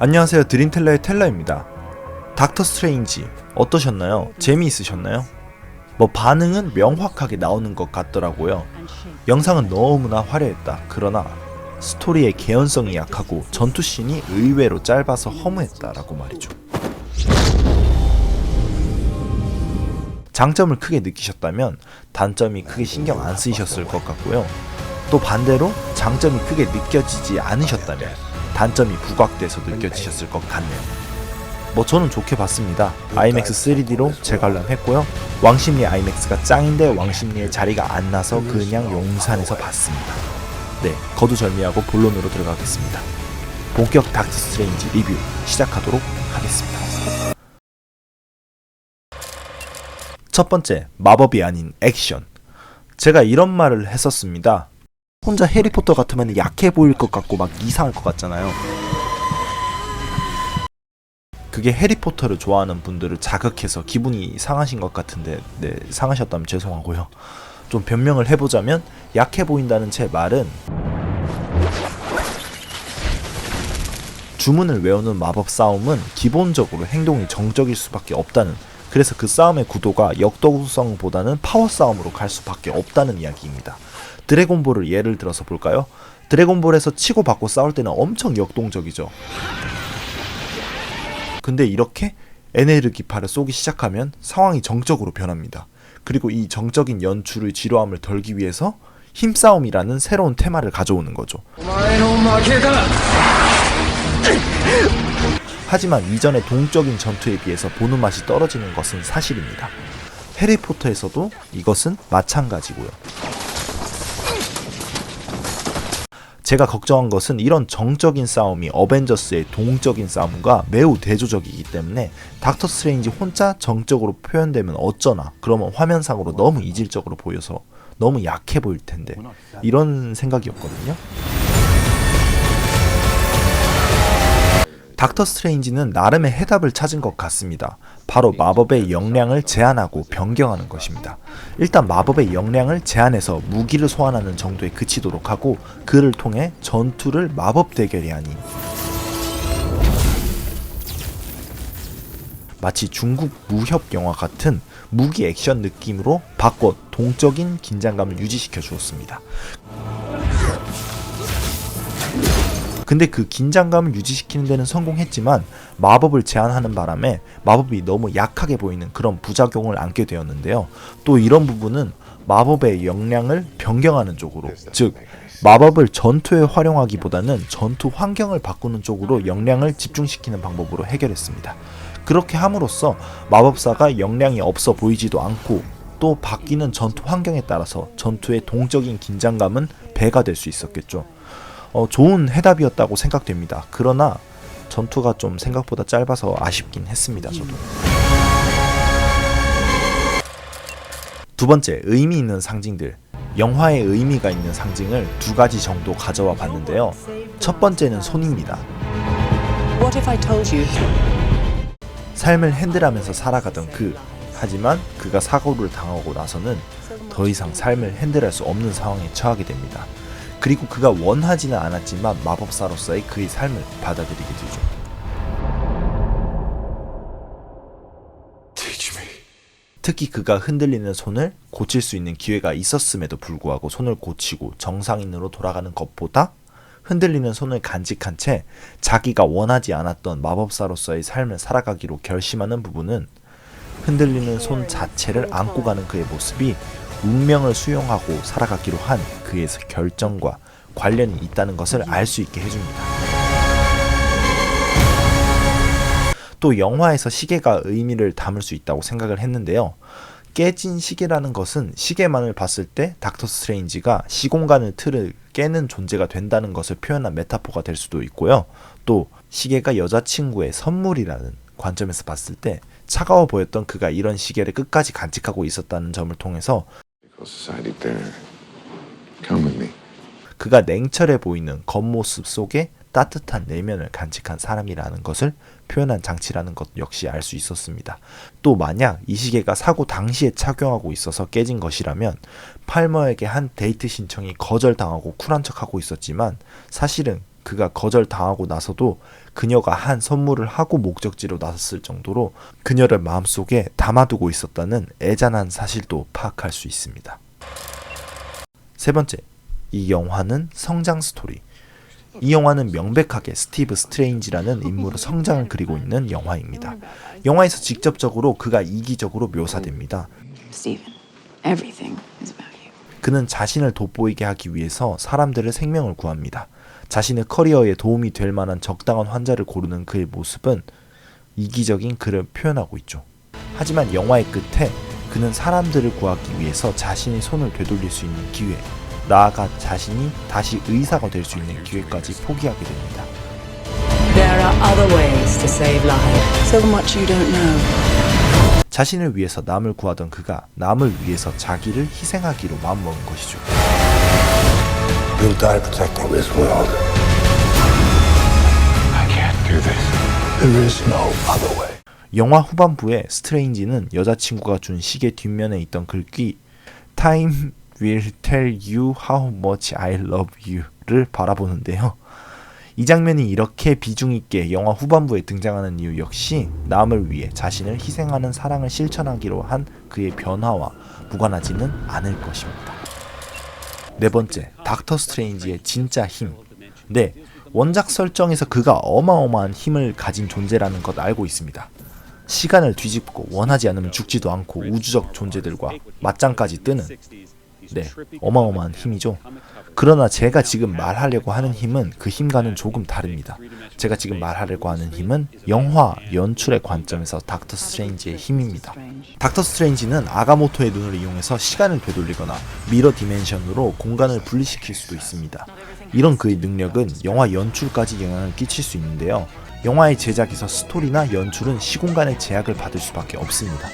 안녕하세요, 드림텔러의 텔러입니다. 닥터 스트레인지 어떠셨나요? 재미있으셨나요? 반응은 명확하게 나오는 것 같더라고요. 영상은 너무나 화려했다. 그러나 스토리의 개연성이 약하고 전투씬이 의외로 짧아서 허무했다라고 말이죠. 장점을 크게 느끼셨다면 단점이 크게 신경 안 쓰이셨을 것 같고요. 또 반대로 장점이 크게 느껴지지 않으셨다면 단점이 부각돼서 느껴지셨을 것 같네요. 저는 좋게 봤습니다. IMAX 3D로 재관람했고요. 왕십리 IMAX가 짱인데 왕십리에 자리가 안 나서 그냥 용산에서 봤습니다. 네, 거두절미하고 본론으로 들어가겠습니다. 본격 닥터 스트레인지 리뷰 시작하도록 하겠습니다. 첫 번째, 마법이 아닌 액션. 제가 이런 말을 했었습니다. 혼자 해리포터 같으면 약해 보일 것 같고 막 이상할 것 같잖아요. 그게 해리포터를 좋아하는 분들을 자극해서 기분이 상하신 것 같은데, 네, 상하셨다면 죄송하고요. 좀 변명을 해보자면 약해 보인다는 제 말은 주문을 외우는 마법 싸움은 기본적으로 행동이 정적일 수밖에 없다는, 그래서 그 싸움의 구도가 역동성보다는 파워 싸움으로 갈 수밖에 없다는 이야기입니다. 드래곤볼을 예를 들어서 볼까요? 드래곤볼에서 치고받고 싸울 때는 엄청 역동적이죠. 근데 이렇게 에네르기파를 쏘기 시작하면 상황이 정적으로 변합니다. 그리고 이 정적인 연출의 지루함을 덜기 위해서 힘싸움이라는 새로운 테마를 가져오는 거죠. 하지만 이전의 동적인 전투에 비해서 보는 맛이 떨어지는 것은 사실입니다. 해리포터에서도 이것은 마찬가지고요. 제가 걱정한 것은 이런 정적인 싸움이 어벤져스의 동적인 싸움과 매우 대조적이기 때문에 닥터 스트레인지 혼자 정적으로 표현되면 어쩌나, 그러면 화면상으로 너무 이질적으로 보여서 너무 약해 보일 텐데, 이런 생각이었거든요. 닥터 스트레인지는 나름의 해답을 찾은 것 같습니다. 바로 마법의 역량을 제한하고 변경하는 것입니다. 일단 마법의 역량을 제한해서 무기를 소환하는 정도에 그치도록 하고, 그를 통해 전투를 마법 대결이 아닌 마치 중국 무협 영화 같은 무기 액션 느낌으로 바꿔 동적인 긴장감을 유지시켜 주었습니다. 근데 그 긴장감을 유지시키는 데는 성공했지만 마법을 제한하는 바람에 마법이 너무 약하게 보이는 그런 부작용을 안게 되었는데요. 또 이런 부분은 마법의 역량을 변경하는 쪽으로, 즉 마법을 전투에 활용하기보다는 전투 환경을 바꾸는 쪽으로 역량을 집중시키는 방법으로 해결했습니다. 그렇게 함으로써 마법사가 역량이 없어 보이지도 않고, 또 바뀌는 전투 환경에 따라서 전투의 동적인 긴장감은 배가 될 수 있었겠죠. 좋은 해답이었다고 생각됩니다. 그러나 전투가 좀 생각보다 짧아서 아쉽긴 했습니다. 저도. 두 번째, 의미 있는 상징들. 영화에 의미가 있는 상징을 두 가지 정도 가져와 봤는데요. 첫 번째는 손입니다. 삶을 핸들하면서 살아가던 하지만 그가 사고를 당하고 나서는 더 이상 삶을 핸들할 수 없는 상황에 처하게 됩니다. 그리고 그가 원하지는 않았지만 마법사로서의 그의 삶을 받아들이게 되죠. 특히 그가 흔들리는 손을 고칠 수 있는 기회가 있었음에도 불구하고 손을 고치고 정상인으로 돌아가는 것보다 흔들리는 손을 간직한 채 자기가 원하지 않았던 마법사로서의 삶을 살아가기로 결심하는 부분은 흔들리는 손 자체를 안고 가는 그의 모습이 운명을 수용하고 살아가기로 한 그의 결정과 관련이 있다는 것을 알 수 있게 해줍니다. 또 영화에서 시계가 의미를 담을 수 있다고 생각을 했는데요. 깨진 시계라는 것은 시계만을 봤을 때 닥터 스트레인지가 시공간의 틀을 깨는 존재가 된다는 것을 표현한 메타포가 될 수도 있고요. 또 시계가 여자친구의 선물이라는 관점에서 봤을 때 차가워 보였던 그가 이런 시계를 끝까지 간직하고 있었다는 점을 통해서 그가 냉철해 보이는 겉모습 속에 따뜻한 내면을 간직한 사람이라는 것을 표현한 장치라는 것 역시 알 수 있었습니다. 또 만약 이 시계가 사고 당시에 착용하고 있어서 깨진 것이라면 팔머에게 한 데이트 신청이 거절당하고 쿨한 척하고 있었지만 사실은 그가 거절당하고 나서도 그녀가 한 선물을 하고 목적지로 나섰을 정도로 그녀를 마음속에 담아두고 있었다는 애잔한 사실도 파악할 수 있습니다. 세 번째, 이 영화는 성장 스토리. 이 영화는 명백하게 스티브 스트레인지라는 인물의 성장을 그리고 있는 영화입니다. 영화에서 직접적으로 그가 이기적으로 묘사됩니다. Steven, everything is about you. 그는 자신을 돋보이게 하기 위해서 사람들의 생명을 구합니다. 자신의 커리어에 도움이 될 만한 적당한 환자를 고르는 그의 모습은 이기적인 그를 표현하고 있죠. 하지만 영화의 끝에 그는 사람들을 구하기 위해서 자신의 손을 되돌릴 수 있는 기회, 나아가 자신이 다시 의사가 될 수 있는 기회까지 포기하게 됩니다. There are other ways to save lives. So much you don't know. 자신을 위해서 남을 구하던 그가 남을 위해서 자기를 희생하기로 마음먹은 것이죠. You'll die protecting this world. I can't do this. There is no other way. 영화 후반부에 스트레인지는 여자친구가 준 시계 뒷면에 있던 글귀 Time will tell you how much I love you를 바라보는데요. 이 장면이 이렇게 비중 있게 영화 후반부에 등장하는 이유 역시 남을 위해 자신을 희생하는 사랑을 실천하기로 한 그의 변화와 무관하지는 않을 것입니다. 네 번째, 닥터 스트레인지의 진짜 힘. 네, 원작 설정에서 그가 어마어마한 힘을 가진 존재라는 것 알고 있습니다. 시간을 뒤집고 원하지 않으면 죽지도 않고 우주적 존재들과 맞짱까지 뜨는, 네, 어마어마한 힘이죠. 그러나 제가 지금 말하려고 하는 힘은 그 힘과는 조금 다릅니다. 제가 지금 말하려고 하는 힘은 영화 연출의 관점에서 닥터 스트레인지의 힘입니다. 닥터 스트레인지는 아가모토의 눈을 이용해서 시간을 되돌리거나 미러 디멘션으로 공간을 분리시킬 수도 있습니다. 이런 그의 능력은 영화 연출까지 영향을 끼칠 수 있는데요. 영화의 제작에서 스토리나 연출은 시공간의 제약을 받을 수밖에 없습니다.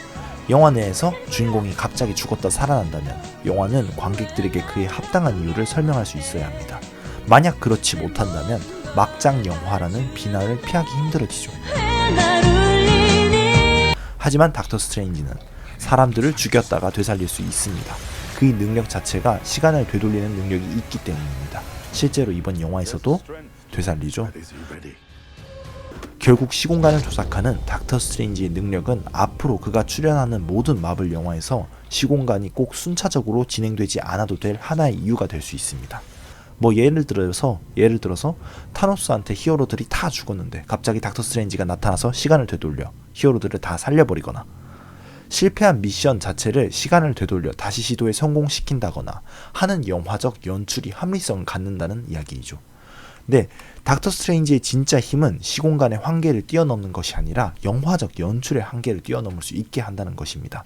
영화 내에서 주인공이 갑자기 죽었다 살아난다면 영화는 관객들에게 그의 합당한 이유를 설명할 수 있어야 합니다. 만약 그렇지 못한다면 막장 영화라는 비난을 피하기 힘들어지죠. 하지만 닥터 스트레인지는 사람들을 죽였다가 되살릴 수 있습니다. 그의 능력 자체가 시간을 되돌리는 능력이 있기 때문입니다. 실제로 이번 영화에서도 되살리죠. 결국 시공간을 조작하는 닥터 스트레인지의 능력은 앞으로 그가 출연하는 모든 마블 영화에서 시공간이 꼭 순차적으로 진행되지 않아도 될 하나의 이유가 될 수 있습니다. 뭐 예를 들어서 타노스한테 히어로들이 다 죽었는데 갑자기 닥터 스트레인지가 나타나서 시간을 되돌려 히어로들을 다 살려버리거나, 실패한 미션 자체를 시간을 되돌려 다시 시도에 성공시킨다거나 하는 영화적 연출이 합리성을 갖는다는 이야기이죠. 네, 닥터 스트레인지의 진짜 힘은 시공간의 한계를 뛰어넘는 것이 아니라 영화적 연출의 한계를 뛰어넘을 수 있게 한다는 것입니다.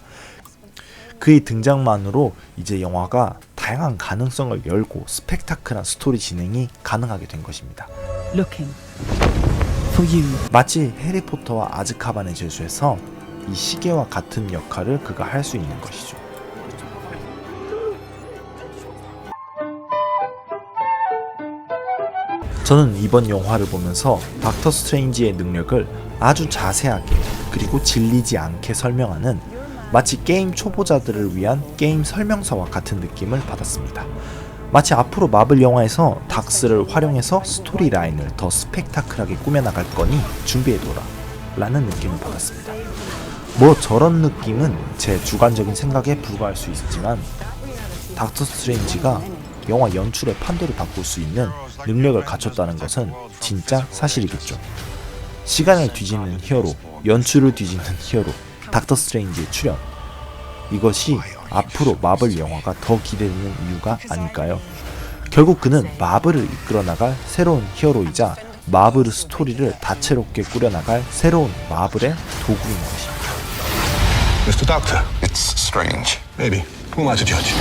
그의 등장만으로 이제 영화가 다양한 가능성을 열고 스펙타클한 스토리 진행이 가능하게 된 것입니다. Looking for you. 마치 해리포터와 아즈카반의 죄수에서 이 시계와 같은 역할을 그가 할 수 있는 것이죠. 저는 이번 영화를 보면서 닥터 스트레인지의 능력을 아주 자세하게 그리고 질리지 않게 설명하는 마치 게임 초보자들을 위한 게임 설명서와 같은 느낌을 받았습니다. 마치 앞으로 마블 영화에서 닥스를 활용해서 스토리라인을 더 스펙타클하게 꾸며나갈 거니 준비해둬라 라는 느낌을 받았습니다. 뭐 저런 느낌은 제 주관적인 생각에 불과할 수 있지만 닥터 스트레인지가 영화 연출의 판도를 바꿀 수 있는 능력을 갖췄다는 것은 진짜 사실이겠죠. 시간을 뒤집는 히어로, 연출을 뒤집는 히어로, 닥터 스트레인지의 출연, 이것이 앞으로 마블 영화가 더 기대되는 이유가 아닐까요? 결국 그는 마블을 이끌어나갈 새로운 히어로이자 마블의 스토리를 다채롭게 꾸려나갈 새로운 마블의 도구인 것입니다. Mr. Doctor, it's strange. Maybe. Who am I to judge?